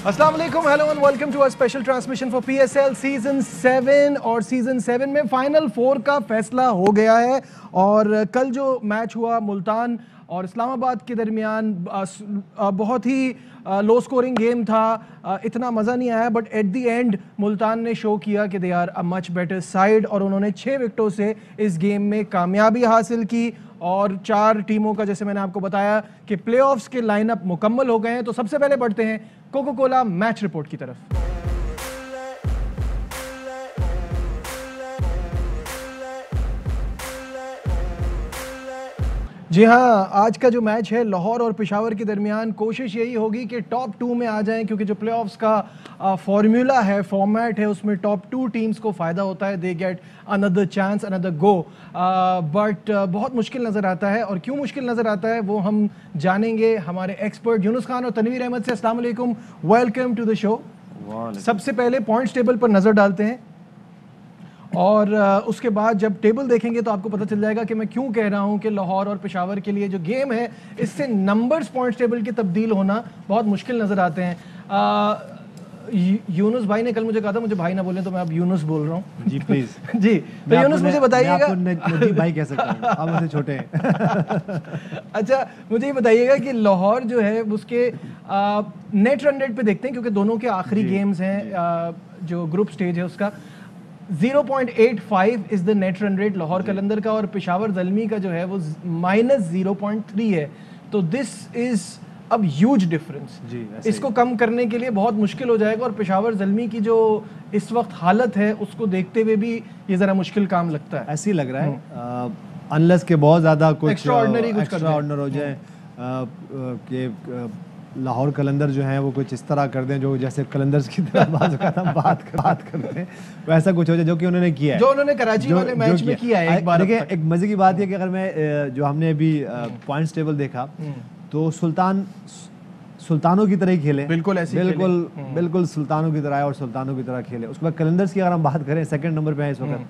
अस्सलाम वालेकुम, hello and welcome to a special transmission for PSL season 7। और season 7 में फाइनल 4 का फैसला हो गया है। और कल जो मैच हुआ मुल्तान और इस्लामाबाद के दरमियान बहुत ही लो स्कोरिंग गेम था, इतना मज़ा नहीं आया, but at the end Multan ने शो किया कि they are a much better side और उन्होंने 6 विकेटों से इस गेम में कामयाबी हासिल की। और 4 टीमों का, जैसे मैंने आपको बताया कि प्लेऑफ्स के लाइनअप मुकम्मल हो गए हैं। तो सबसे पहले बढ़ते हैं कोका कोला मैच रिपोर्ट की तरफ। जी हाँ, आज का जो मैच है लाहौर और पेशावर के दरमियान, कोशिश यही होगी कि टॉप 2 में आ जाएं, क्योंकि जो प्लेऑफ्स का फॉर्मूला है, फॉर्मेट है, उसमें टॉप 2 टीम्स को फ़ायदा होता है, they get another chance, another go. But बहुत मुश्किल नज़र आता है, और क्यों मुश्किल नज़र आता है वो हम जानेंगे हमारे एक्सपर्ट यूनुस खान और तनवीर अहमद से। अस्सलाम वालेकुम, वेलकम टू द शो। सबसे पहले पॉइंट्स टेबल पर नज़र डालते हैं, और उसके बाद जब टेबल देखेंगे तो आपको पता चल जाएगा कि मैं क्यों कह रहा हूं कि लाहौर और पेशावर के लिए जो गेम है, इससे नंबर्स पॉइंट्स टेबल की तब्दील होना बहुत मुश्किल नज़र आते हैं। यूनुस भाई ने कल मुझे कहा था मुझे भाई ना बोलें, तो मैं अब यूनुस बोल रहा हूँ। जी प्लीज। जी, तो यूनुस मुझे बताइएगा। नजीब भाई कह सकता हूं, आप मुझसे छोटे हैं। अच्छा, मुझे ये बताइएगा कि लाहौर जो है उसके नेट रन रेट पे देखते हैं, क्योंकि दोनों के आखिरी गेम्स हैं, जो ग्रुप स्टेज है उसका 0.85 is the net run rate Lahore Qalandar का, और पेशावर ज़ल्मी का जो है वो -0.3 है। तो दिस इज अब ह्यूज डिफरेंस। इसको कम करने के लिए बहुत मुश्किल हो जाएगा, और पेशावर ज़ल्मी की जो इस वक्त हालत है उसको देखते हुए भी ये ज़रा मुश्किल काम लगता है। ऐसे ही लग रहा है, अनलेस के बहुत ज़्यादा कुछ एक्स्ट्राऑर्डिनरी हो जाए कि लाहौर कलंदर जो है वो कुछ इस तरह कर दें जो जैसे कलंदर्स की तरह बात करते हैं, वैसा कुछ हो जाए जो कि उन्होंने किया है, जो उन्होंने कराची वाले मैच में किया है। एक बार देखिए, एक मजे की बात है कि अगर मैं जो हमने अभी पॉइंट्स टेबल देखा तो सुल्तानों की तरह ही खेले, बिल्कुल सुल्तानों की तरह है और सुल्तानों की तरह खेले। उसके बाद कलंदर्स की अगर हम बात करें, सेकंड नंबर पे है इस वक्त,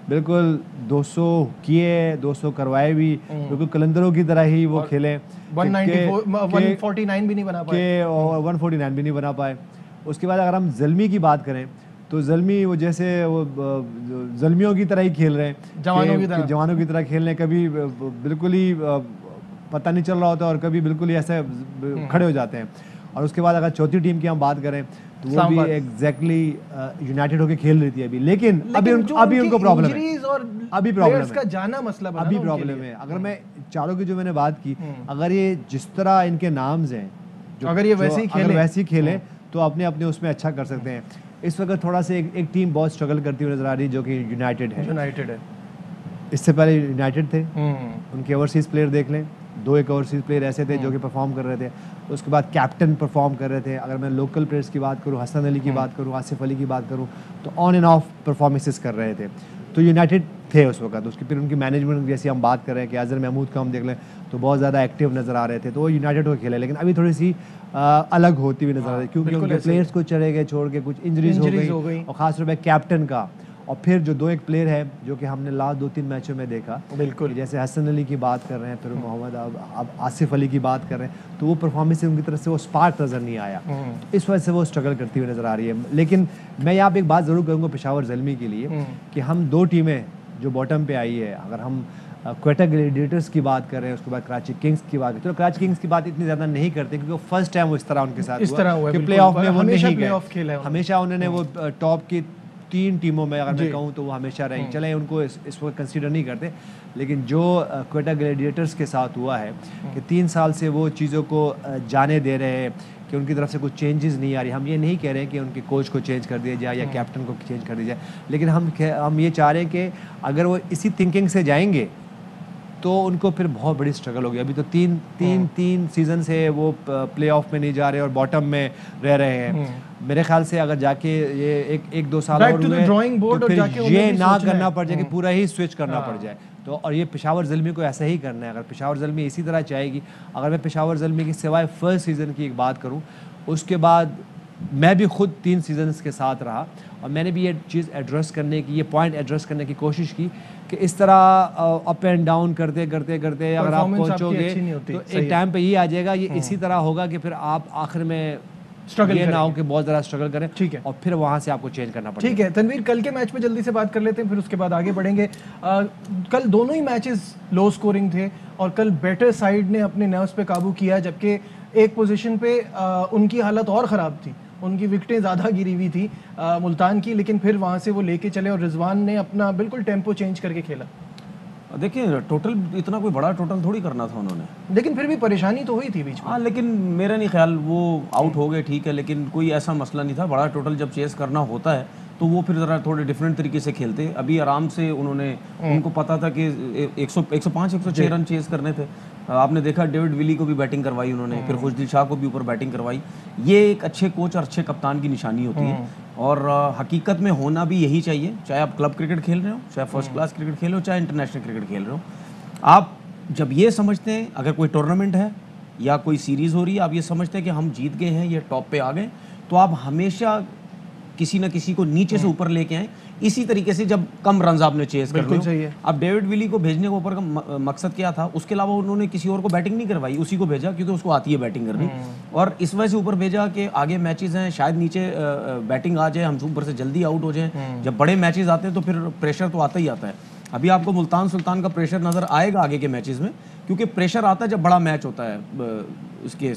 बिल्कुल 200 किए, 200 करवाए भी, बिल्कुल कलंदरों की तरह ही वो खेले। 149 भी नहीं बना पाए, और 149 भी नहीं बना पाए। उसके बाद अगर हम ज़ल्मी की बात करें तो ज़ल्मी वो जैसे वो ज़ल्मियों की तरह ही खेल रहे हैं, जवानों की तरह खेल रहे हैं। कभी बिल्कुल ही पता नहीं चल रहा होता और कभी बिल्कुल ही ऐसे खड़े हो जाते हैं। और उसके बाद अगर चौथी टीम की हम बात करें तो वो भी एग्जैक्टली यूनाइटेड होकर खेल रही थी अभी, लेकिन अभी उनको प्रॉब्लम है, अभी प्रॉब्लम का जाना मसला बना, अभी प्रॉब्लम है। अगर मैं चारों की जो मैंने बात की, अगर ये जिस तरह इनके नाम्स हैं, अगर ये वैसे ही खेले तो अपने अपने उसमें अच्छा कर सकते हैं। इस वक्त थोड़ा सा एक टीम बहुत स्ट्रगल करती हुई नजर आ रही है, जो कि यूनाइटेड है। इससे पहले यूनाइटेड थे, उनके ओवरसीज प्लेयर देख लें, 2 एक ओवरसीज प्लेयर ऐसे थे जो कि परफॉर्म कर रहे थे। उसके बाद कैप्टन परफॉर्म कर रहे थे। अगर मैं लोकल प्लेयर्स की बात करूं, हसन अली की बात करूं, आसिफ अली की बात करूं, तो ऑन एंड ऑफ परफॉर्मेंसेस कर रहे थे। तो यूनाइटेड थे उस वक्त। उसकी फिर उनकी मैनेजमेंट जैसी हम बात कर रहे हैं कि अजहर महमूद का हम देख लें तो बहुत ज़्यादा एक्टिव नज़र आ रहे थे, तो वो यूनाइटेड को खेले। लेकिन अभी थोड़ी सी अलग होती हुई नज़र आ रही है, क्योंकि उनके प्लेयर्स को चले गए छोड़ के, कुछ इंजरीज हो गई, और खासतौर पर कैप्टन का। और फिर जो 2 एक प्लेयर है जो कि हमने लास्ट 2-3 मैचों में देखा, बिल्कुल जैसे हसन अली की बात कर रहे हैं, फिर मोहम्मद अब आसिफ अली की बात कर रहे हैं, तो वो परफॉर्मेंस उनकी तरफ से वो स्पार्क नज़र नहीं आया। इस वजह से वो स्ट्रगल करती हुई नज़र आ रही है। लेकिन मैं यहाँ पे एक बात ज़रूर करूँगा पेशावर ज़ल्मी के लिए, कि हम 2 टीमें जो बॉटम पे आई है, अगर हम क्वेटा ग्लैडिएटर्स की बात कर रहे हैं, उसके बाद कराची किंग्स की बात करें, तो कराची किंग्स की बात इतनी ज़्यादा नहीं करते, क्योंकि फर्स्ट टाइम वो इस तरह उनके साथ हुआ कि प्ले ऑफ में वो नहीं गए। हमेशा उन्होंने वो टॉप की 3 टीमों में अगर मैं कहूँ तो वो हमेशा रैंक चले, उनको इस वक्त कंसीडर नहीं करते। लेकिन जो क्वेटा ग्लैडिएटर्स के साथ हुआ है कि 3 साल से वो चीज़ों को जाने दे रहे हैं कि उनकी तरफ से कुछ चेंजेस नहीं आ रही। हम ये नहीं कह रहे हैं कि उनके कोच को चेंज कर दिया जाए या कैप्टन को चेंज कर दिया जाए, लेकिन हम ये चाह रहे हैं कि अगर वो इसी थिंकिंग से जाएंगे तो उनको फिर बहुत बड़ी स्ट्रगल होगी। अभी तो तीन सीजन से वो प्ले ऑफ में नहीं जा रहे और बॉटम में रह रहे हैं। मेरे ख्याल से अगर जाके ये 1-2 साल और हुए तो फिर ये ना करना पड़ जाए कि पूरा ही स्विच करना पड़ जाए। तो और ये पेशावर ज़ल्मी को ऐसा ही करना है। अगर पेशावर ज़ल्मी इसी तरह चाहेगी, अगर मैं पेशावर ज़ल्मी की सिवाय फर्स्ट सीज़न की एक बात करूँ, उसके बाद मैं भी खुद 3 सीजन्स के साथ रहा और मैंने भी ये चीज़ एड्रेस करने की, ये पॉइंट एड्रेस करने की कोशिश की कि इस तरह अप एंड डाउन करते अगर आप पहुंचोगे तो एक टाइम पे ये आ जाएगा, ये इसी तरह होगा कि फिर आप आखिर में स्ट्रगल ये ना हो कि बहुत ज़्यादा स्ट्रगल करें, ठीक है, और फिर वहाँ से आपको चेंज करना पड़ेगा। ठीक है तनवीर, कल के मैच पे जल्दी से बात कर लेते हैं, फिर उसके बाद आगे बढ़ेंगे। कल दोनों ही मैचेस लो स्कोरिंग थे और कल बेटर साइड ने अपने नर्व्स पे काबू किया, जबकि एक पोजीशन पे उनकी हालत और ख़राब थी, उनकी विकेटें ज़्यादा गिरी हुई थी मुल्तान की, लेकिन फिर वहाँ से वो लेके चले और रिजवान ने अपना बिल्कुल टेम्पो चेंज करके खेला। देखिए टोटल इतना कोई बड़ा टोटल थोड़ी करना था उन्होंने, लेकिन फिर भी परेशानी तो हुई थी बीच में। हाँ, लेकिन मेरा नहीं ख्याल वो आउट हो गए, ठीक है, लेकिन कोई ऐसा मसला नहीं था। बड़ा टोटल जब चेस करना होता है तो वो फिर ज़रा थोड़े डिफरेंट तरीके से खेलते। अभी आराम से उन्होंने, उनको पता था कि 105 106 रन चेस करने थे। आपने देखा डेविड विली को भी बैटिंग करवाई उन्होंने, फिर खुशदिल शाह को भी ऊपर बैटिंग करवाई। ये एक अच्छे कोच और अच्छे कप्तान की निशानी होती है, और हकीकत में होना भी यही चाहिए, चाहे आप क्लब क्रिकेट खेल रहे हो, चाहे फर्स्ट क्लास क्रिकेट खेल रहे हो, चाहे इंटरनेशनल क्रिकेट खेल रहे हो। आप जब ये समझते हैं, अगर कोई टूर्नामेंट है या कोई सीरीज़ हो रही है, आप ये समझते हैं कि हम जीत गए हैं, ये टॉप पे आ गए, तो आप हमेशा किसी ना किसी को नीचे से ऊपर लेके आए। इसी तरीके से जब कम रन आपने चेस करने हो, अब डेविड विली को भेजने को ऊपर का मकसद क्या था, उसके अलावा उन्होंने किसी और को बैटिंग नहीं करवाई, उसी को भेजा क्योंकि उसको आती है बैटिंग करनी, और इस वजह से ऊपर भेजा कि आगे मैचेस हैं, शायद नीचे बैटिंग आ जाए, हम ऊपर से जल्दी आउट हो जाएं। जब बड़े मैचेस आते हैं तो फिर प्रेशर तो आता ही आता है। अभी आपको मुल्तान सुल्तान का प्रेशर नज़र आएगा आगे के मैचेस में, क्योंकि प्रेशर आता है जब बड़ा मैच होता है, इसके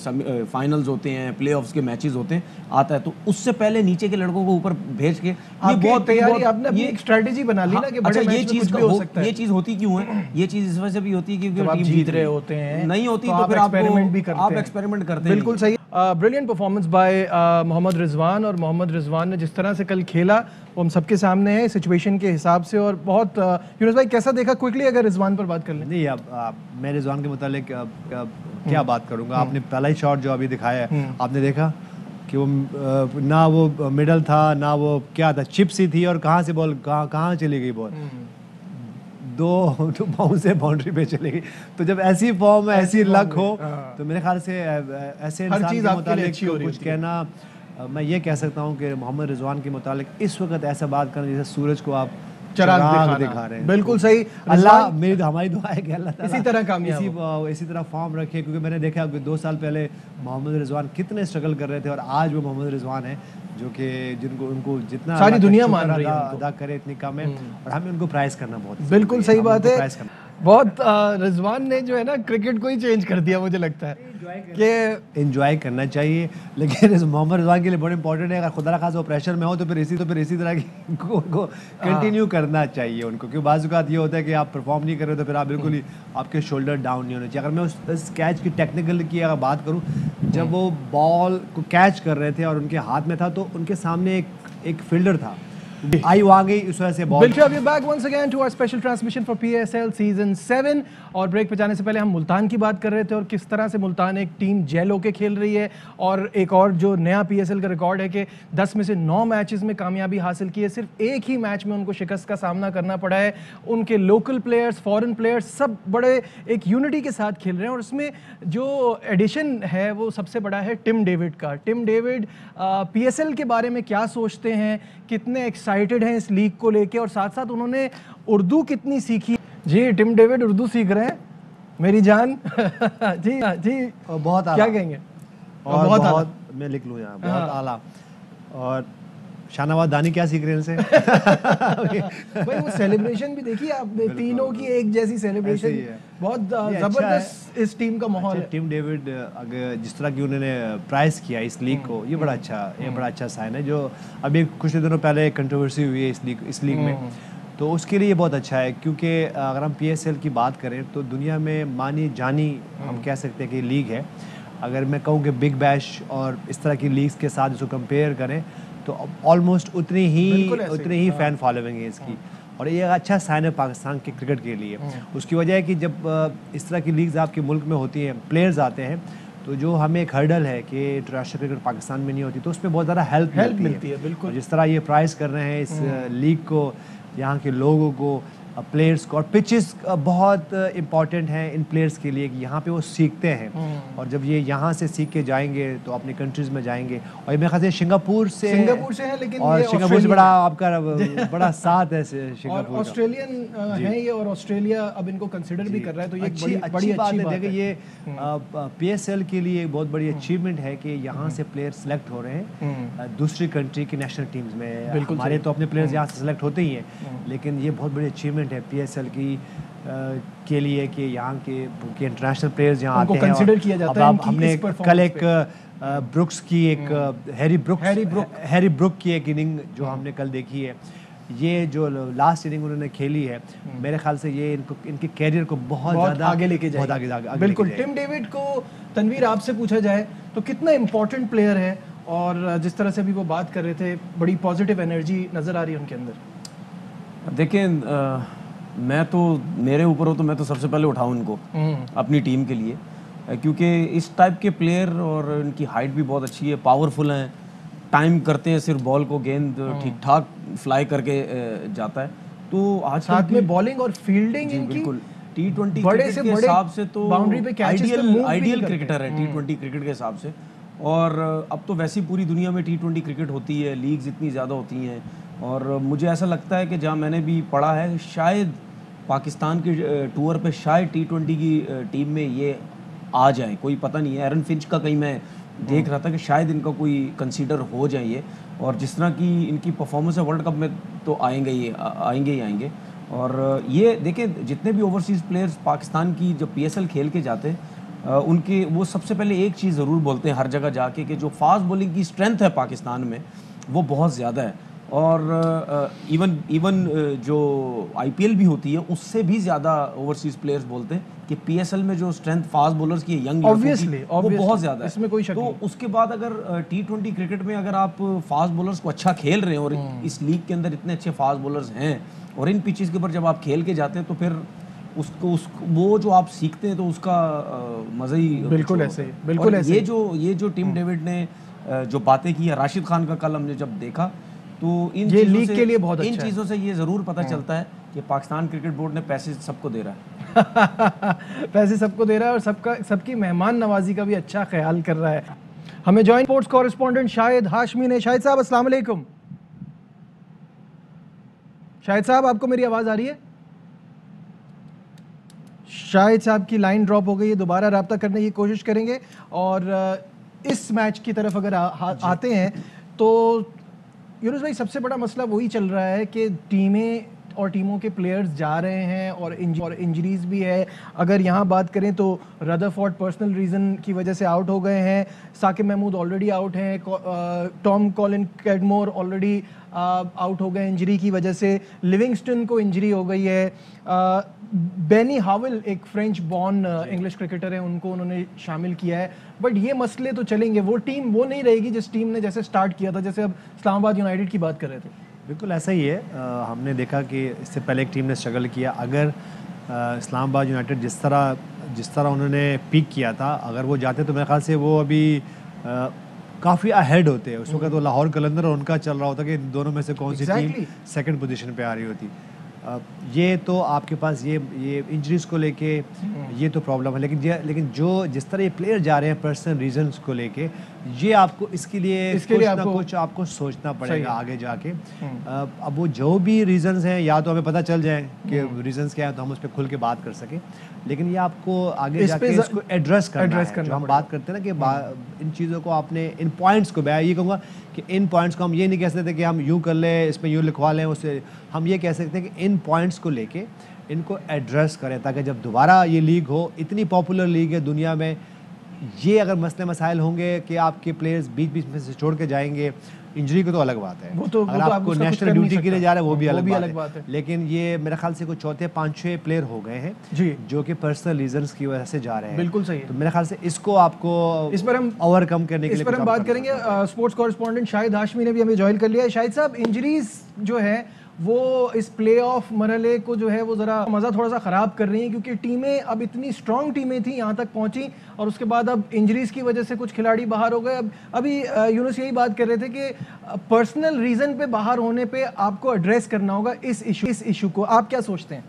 फाइनल्स होते हैं, प्लेऑफ्स के मैचेस होते हैं, आता है, तो उससे पहले नीचे के लड़कों को ऊपर भेज के ये बहुत तैयारी, आपने अपनी एक स्ट्रेटजी बना ली ना कि बड़े मैच में कुछ भी हो सकता है। ये चीज़ होती क्यों है? ये चीज़ इस वजह से भी होती है क्योंकि टीम जीत रहे होते हैं, नहीं होती तो फिर आप एक्सपेरिमेंट करते हैं। बिल्कुल सही। Brilliant performance by Mohammad Rizwan, और मोहम्मद रिजवान ने जिस तरह से कल खेला वो हम सबके सामने है सिचुएशन के हिसाब से, और बहुत यूनुस भाई कैसा देखा क्विकली अगर रिजवान पर बात कर लें? नहीं, अब मैं रिजवान के मुतालिक क्या बात करूंगा। आपने पहला ही शॉट जो अभी दिखाया है, आपने देखा कि वो ना वो मिडल था, ना वो क्या था, चिप सी थी, और कहाँ से बॉल कहाँ चली गई बॉल, दो बाउंस से बाउंड्री पे चली गई। तो जब ऐसी फॉर्म में ऐसी लक हो तो मेरे ख्याल से ऐसे इंसान के मुतालिक कुछ कहना, मैं ये कह सकता हूँ कि मोहम्मद रिजवान के मुतालिक इस वक्त ऐसा बात करना जैसे सूरज को आप चराग दिखा रहे हैं। बिल्कुल सही। अल्लाह, मेरी हमारी दुआ है कि अल्लाह ताला इसी तरह कामयाब इसी तरह फॉर्म रखे, क्योंकि मैंने देखा कि 2 साल पहले मोहम्मद रिजवान कितने स्ट्रगल कर रहे थे, और आज वो मोहम्मद रिजवान है जो कि जिनको उनको जितना सारी दुनिया मान रही है, अदा करे इतनी कम है, और हमें उनको प्राइज करना बहुत बिल्कुल सही बात है। बहुत रिजवान ने जो है ना क्रिकेट को ही चेंज कर दिया, मुझे लगता है कि एंजॉय करना चाहिए, लेकिन मोहम्मद रिजवान के लिए बहुत इंपॉर्टेंट है, अगर खुदा रखा वो प्रेशर में हो तो फिर इसी तरह की को कंटिन्यू करना चाहिए उनको, क्योंकि बाज़ औक़ात ये होता है कि आप परफॉर्म नहीं कर रहे तो फिर आप बिल्कुल ही आपके शोल्डर डाउन नहीं होने चाहिए। अगर मैं उस कैच की टेक्निकल की अगर बात करूँ, जब वो बॉल को कैच कर रहे थे और उनके हाथ में था तो उनके सामने एक फील्डर था, आई आ गई, इस वजह से बॉल। बिल्कुल, we back once again to our special transmission for PSL season 7। और ब्रेक पे जाने से पहले हम मुल्तान की बात कर रहे थे और किस तरह से मुल्तान एक टीम जेल होके खेल रही है, और एक और जो नया PSL का रिकॉर्ड है कि 10 में से 9 मैचेस में कामयाबी हासिल की है, सिर्फ एक ही मैच में उनको शिकस्त का सामना करना पड़ा है। उनके लोकल प्लेयर्स, फॉरेन प्लेयर्स सब बड़े एक यूनिटी के साथ खेल रहे हैं, और उसमें जो एडिशन है वो सबसे बड़ा है टिम डेविड का। टिम डेविड PSL के बारे में क्या सोचते हैं, कितने एक्साइटेड हैं इस लीग को लेके, और साथ साथ उन्होंने उर्दू कितनी सीखी। जी, टिम डेविड उर्दू सीख रहे हैं मेरी जान। जी जी, बहुत आला, क्या कहेंगे? और बहुत मैं लिख लूँ यहाँ, बहुत आला। और शाहनवाज दानी क्या सीख रहे हैं इनसे? भाई वो सेलिब्रेशन भी देखिए आपने, तीनों की एक जैसी सेलिब्रेशन, बहुत जबरदस्त इस टीम का माहौल है। टिम डेविड अगर जिस तरह की उन्होंने प्राइज किया इस लीग को, ये बड़ा अच्छा साइन है। जो अभी कुछ दिनों पहले कंट्रोवर्सी हुई है इस लीग में, तो उसके लिए बहुत अच्छा है, क्योंकि अगर हम PSL की बात करें तो दुनिया में मानी जानी हम कह सकते हैं कि लीग है। अगर मैं कहूँ कि बिग बैश और इस तरह की लीग्स के साथ इसको कंपेयर करें तो ऑलमोस्ट उतनी ही फ़ैन फॉलोइंग है इसकी, और ये अच्छा साइन है पाकिस्तान के क्रिकेट के लिए। उसकी वजह है कि जब इस तरह की लीग्स आपके मुल्क में होती हैं, प्लेयर्स आते हैं, तो जो हमें एक हर्डल है कि इंटरनेशनल क्रिकेट पाकिस्तान में नहीं होती, तो उसमें बहुत ज़्यादा हेल्प मिलती है। बिल्कुल, जिस तरह ये प्राइज़ कर रहे हैं इस लीग को, यहाँ के लोगों को, प्लेयर्स को, और पिचेस बहुत इंपॉर्टेंट हैं इन प्लेयर्स के लिए कि यहाँ पे वो सीखते हैं, और जब ये यहाँ से सीख के जाएंगे तो अपनी कंट्रीज में जाएंगे। और मेरे ख्याल से सिंगापुर से है, लेकिन और ये सिंगापुर से बड़ा आपका बड़ा साथ है सिंगापुर का। ऑस्ट्रेलियन है ये, और ऑस्ट्रेलिया अब इनको कंसिडर भी कर रहा है, तो ये अच्छी बात है कि ये PSL के लिए एक बहुत बड़ी अचीवमेंट है कि यहाँ से प्लेयर सेलेक्ट हो रहे हैं दूसरी कंट्री की नेशनल टीम्स में। हमारे तो अपने प्लेयर्स यहाँ से सेलेक्ट होते ही हैं, लेकिन ये बहुत बड़ी अचीवमेंट है PSL की के लिए कि यहाँ के इंटरनेशनल प्लेयर्स यहाँ आते हैं, कंसिडर किया जाता है। हमने कल एक ब्रुक्स की एक हैरी ब्रुक की एक इनिंग जो हमने कल देखी है, ये जो लास्ट इनिंग उन्होंने खेली है, मेरे ख्याल से ये इनके कैरियर को बहुत ज़्यादा आगे लेके जाएगा। बिल्कुल। टिम डेविड को तनवीर आपसे पूछा जाए तो कितना इम्पोर्टेंट प्लेयर है, और जिस तरह से अभी वो बात कर रहे थे बड़ी पॉजिटिव एनर्जी नज़र आ रही है उनके अंदर। देखिए मैं तो मेरे ऊपर हो तो मैं तो सबसे पहले उठाऊं इनको अपनी टीम के लिए, क्योंकि इस टाइप के प्लेयर, और इनकी हाइट भी बहुत अच्छी है, पावरफुल हैं, टाइम करते हैं, सिर्फ बॉल को गेंद ठीक ठाक फ्लाई करके जाता है। तो आज साथ में बॉलिंग और फील्डिंग इनकी बिल्कुल T20 क्रिकेट के हिसाब से तो बाउंड्री पे आइडियल क्रिकेटर है T20 क्रिकेट के हिसाब से। और अब तो वैसी पूरी दुनिया में T20 क्रिकेट होती है, लीग्स इतनी ज़्यादा होती हैं, और मुझे ऐसा लगता है कि जहाँ मैंने भी पढ़ा है शायद पाकिस्तान के टूर पे शायद T20 की टीम में ये आ जाए, कोई पता नहीं है। एरन फिंच का कहीं मैं देख रहा था कि शायद इनका कोई कंसीडर हो जाए ये, और जिस तरह की इनकी परफॉर्मेंस है वर्ल्ड कप में तो आएंगे ही आएंगे। और ये देखें जितने भी ओवरसीज़ प्लेयर्स पाकिस्तान की जब PSL खेल के जाते हैं उनके वो सबसे पहले एक चीज़ ज़रूर बोलते हैं हर जगह जाके कि जो फास्ट बॉलिंग की स्ट्रेंथ है पाकिस्तान में वो बहुत ज़्यादा है, और इवन जो IPL भी होती है उससे भी ज़्यादा ओवरसीज़ प्लेयर्स बोलते हैं कि PSL में जो स्ट्रेंथ फास्ट बॉलर्स की यंग वो बहुत ज़्यादा है, इसमें कोई शक नहीं। तो उसके बाद अगर T20 क्रिकेट में अगर आप फास्ट बॉलर्स को अच्छा खेल रहे हैं, और इस लीग के अंदर इतने अच्छे फास्ट बॉलर्स हैं, और इन पिचेस के ऊपर जब आप खेल के जाते हैं तो फिर उसको वो जो आप सीखते हैं तो उसका मज़ा ही बिल्कुल ऐसे ही, बिल्कुल ऐसे। ये जो टिम डेविड ने जो बातें की है, राशिद खान का कल हमने जब देखा, तो इन ये लीग के लिए बहुत अच्छा इन चीज़ों से ये ज़रूर पता चलता है कि पाकिस्तान क्रिकेट बोर्ड ने पैसे सबको दे रहा है पैसे सबको दे रहा है, और सबकी मेहमान नवाजी का भी अच्छा ख्याल कर रहा है। हमें joint sports correspondent Shahid Hashmi ने। शाहिद साहब अस्सलाम वालेकुम। शाहिद साहब आपको मेरी आवाज़ आ रही है? शाहिद साहब की लाइन ड्रॉप हो गई है, दोबारा रब्ता करने की कोशिश करेंगे। और इस मैच की तरफ अगर आते हैं तो यूनुस भाई सबसे बड़ा मसला वही चल रहा है कि टीमें और टीमों के प्लेयर्स जा रहे हैं, और इंजरीज भी है। अगर यहाँ बात करें तो रदरफोर्ड पर्सनल रीज़न की वजह से आउट हो गए हैं, साकिब महमूद ऑलरेडी आउट हैं, Tom Colin Cadmore already out हो गए इंजरी की वजह से, लिविंगस्टन को इंजरी हो गई है, बेनी हाविल एक फ्रेंच बॉर्न इंग्लिश क्रिकेटर है, उनको उन्होंने शामिल किया है। बट ये मसले तो चलेंगे, वो टीम वो नहीं रहेगी जिस टीम ने जैसे स्टार्ट किया था, जैसे अब इस्लामाबाद यूनाइटेड की बात कर रहे थे। बिल्कुल ऐसा ही है। हमने देखा कि इससे पहले एक टीम ने स्ट्रगल किया। अगर इस्लामाबाद यूनाइटेड जिस तरह उन्होंने पीक किया था, अगर वो जाते तो मेरे ख्याल से वो अभी काफ़ी अहेड होते हैं। उस वक्त तो लाहौर कलंदर और उनका चल रहा होता कि दोनों में से कौन सी टीम सेकंड पोजीशन पे आ रही होती। ये तो आपके पास ये इंजरीज को लेके ये तो प्रॉब्लम है, लेकिन जिस तरह ये प्लेयर जा रहे हैं पर्सनल रीजंस को लेके, ये आपको इसके लिए आपको सोचना पड़ेगा आगे जाके। अब वो जो भी रीजंस हैं, या तो हमें पता चल जाए कि रीजंस क्या है तो हम उस पर खुल के बात कर सकें, लेकिन ये आपको आगे जाके इसको एड्रेस करना है। जो हम बात करते हैं ना कि इन चीज़ों को आपने इन पॉइंट्स को, मैं ये कहूँगा कि इन पॉइंट्स को हम ये नहीं कह सकते कि हम यूँ कर लें, इसमें यूँ लिखवा लें, उससे हम ये कह सकते हैं कि इन पॉइंट्स को लेके इनको एड्रेस करें, ताकि जब दोबारा ये लीग हो, इतनी पॉपुलर लीग है दुनिया में, ये अगर मसले मसाइल होंगे कि आपके प्लेयर्स बीच बीच में से छोड़ के जाएंगे, इंजरी को तो अलग बात है, अगर आपको नेशनल ड्यूटी के लिए जा रहे हैं वो भी अलग बात है। लेकिन ये मेरे ख्याल से कोई चौथे 5-6 प्लेयर हो गए हैं जी, जो कि पर्सनल रीजंस की वजह से जा रहे हैं। बिल्कुल सही है। तो मेरे ख्याल से इसको आपको इस पर हम ओवरकम करने के लिए हम बात करेंगे। स्पोर्ट्स कॉरेस्पॉन्डेंट शाहिद हाशमी ने भी हमें ज्वाइन कर लिया है। शाहिद साहब, इंजरीज जो है वो इस प्लेऑफ मरहले को जो है वो ज़रा मज़ा थोड़ा सा ख़राब कर रही हैं, क्योंकि टीमें अब इतनी स्ट्रॉन्ग टीमें थी यहाँ तक पहुँची और उसके बाद अब इंजरीज़ की वजह से कुछ खिलाड़ी बाहर हो गए। अब अभी यूनुस यही बात कर रहे थे कि पर्सनल रीज़न पे बाहर होने पे आपको एड्रेस करना होगा इस इशू को। आप क्या सोचते हैं?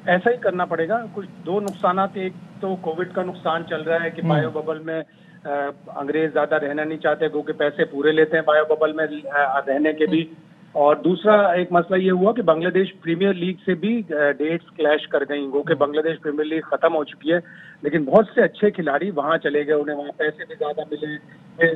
ऐसा ही करना पड़ेगा। कुछ दो नुकसानात, एक तो कोविड का नुकसान चल रहा है कि बायो बबल में अंग्रेज ज्यादा रहना नहीं चाहते क्योंकि पैसे पूरे लेते हैं बायो बबल में रहने के भी। और दूसरा एक मसला ये हुआ कि बांग्लादेश प्रीमियर लीग से भी डेट्स क्लैश कर गई, वो कि बांग्लादेश प्रीमियर लीग खत्म हो चुकी है, लेकिन बहुत से अच्छे खिलाड़ी वहां चले गए, उन्हें वहां पैसे भी ज्यादा मिले। फिर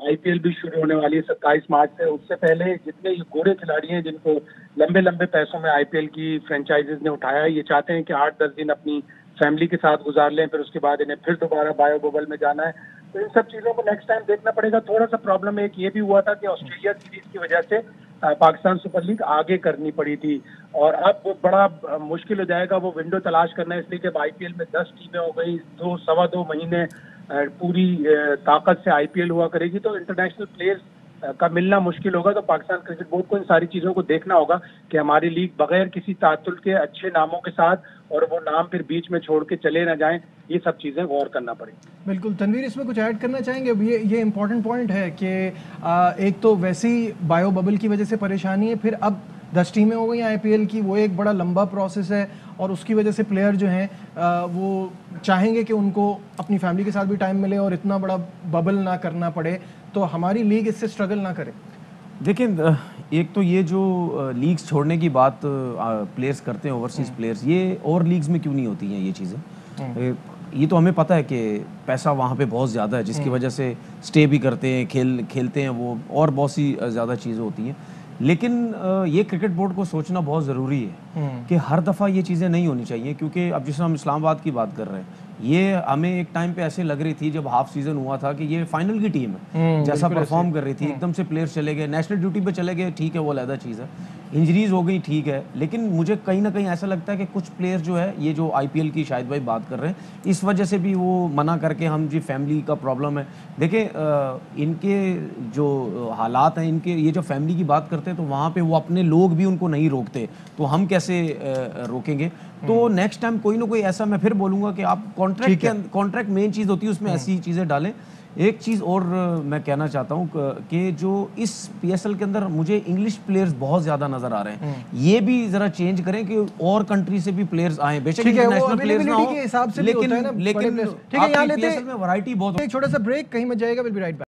आईपीएल भी शुरू होने वाली है 27 मार्च से। उससे पहले जितने गोरे खिलाड़ी हैं जिनको लंबे लंबे पैसों में आईपीएल की फ्रेंचाइजीज ने उठाया, ये चाहते हैं कि 8-10 दिन अपनी फैमिली के साथ गुजार लें, फिर उसके बाद इन्हें फिर दोबारा बायो बबल में जाना है। तो इन सब चीजों को नेक्स्ट टाइम देखना पड़ेगा। थोड़ा सा प्रॉब्लम एक ये भी हुआ था कि ऑस्ट्रेलिया सीरीज की वजह से पाकिस्तान सुपर लीग आगे करनी पड़ी थी, और अब बड़ा मुश्किल हो जाएगा वो विंडो तलाश करना, इसलिए कि आईपीएल में 10 टीमें हो गई, 2-2.25 महीने पूरी ताकत से आईपीएल हुआ करेगी, तो इंटरनेशनल प्लेयर्स का मिलना मुश्किल होगा। तो पाकिस्तान क्रिकेट बोर्ड को इन सारी चीजों को देखना होगा कि हमारी लीग बगैर किसी तातुल के अच्छे नामों के साथ, और वो नाम फिर बीच में छोड़ के चले ना जाएं, ये सब चीजें गौर करना पड़ेगी। बिल्कुल। तनवीर, इसमें कुछ ऐड करना चाहेंगे? ये इंपॉर्टेंट पॉइंट है कि एक तो वैसे ही बायो बबल की वजह से परेशानी है, फिर अब 10 टीमें हो गई आईपीएल की, वो एक बड़ा लंबा प्रोसेस है, और उसकी वजह से प्लेयर जो हैं वो चाहेंगे कि उनको अपनी फैमिली के साथ भी टाइम मिले और इतना बड़ा बबल ना करना पड़े, तो हमारी लीग इससे स्ट्रगल ना करे। देखिए, एक तो ये जो लीग्स छोड़ने की बात प्लेयर्स करते हैं, ओवरसीज प्लेयर्स, ये और लीग्स में क्यों नहीं होती हैं ये चीज़ें? ये तो हमें पता है कि पैसा वहाँ पे बहुत ज़्यादा है, जिसकी वजह से स्टे भी करते हैं, खेलते हैं वो, और बहुत सी ज़्यादा चीज़ें होती हैं। लेकिन ये क्रिकेट बोर्ड को सोचना बहुत ज़रूरी है कि हर दफ़ा ये चीज़ें नहीं होनी चाहिए, क्योंकि अब जिस हम इस्लामाबाद की बात कर रहे हैं, ये हमें एक टाइम पे ऐसे लग रही थी जब हाफ सीजन हुआ था कि ये फाइनल की टीम है, जैसा परफॉर्म कर रही थी, एकदम से प्लेयर्स चले गए, नेशनल ड्यूटी पे चले गए, ठीक है, वो अलग चीज़ है, इंजरीज हो गई, ठीक है, लेकिन मुझे कहीं ना कहीं ऐसा लगता है कि कुछ प्लेयर्स जो है, ये जो आईपीएल की शायद भाई बात कर रहे हैं, इस वजह से भी वो मना करके, हम जी फैमिली का प्रॉब्लम है। देखिए, इनके जो हालात हैं, इनके ये जो फैमिली की बात करते हैं, तो वहाँ पे वो अपने लोग भी उनको नहीं रोकते, तो हम कैसे रोकेंगे? तो नेक्स्ट टाइम कोई ना कोई ऐसा, मैं फिर बोलूँगा कि आप कॉन्ट्रैक्ट मेन चीज़ होती है, उसमें ऐसी चीज़ें डालें। एक चीज़ और मैं कहना चाहता हूँ कि जो इस पीएसएल के अंदर मुझे इंग्लिश प्लेयर्स बहुत ज़्यादा नज़र आ रहे हैं, ये भी ज़रा चेंज करें कि और कंट्री से भी प्लेयर्स आए, बेशक इंटरनेशनल प्लेयर्स ना हो, के हिसाब से लेकिन ठीक है, यहाँ लेते हैं वैरायटी बहुत। एक छोटा सा ब्रेक, कहीं मत जाएगा, विल बी राइट बैक।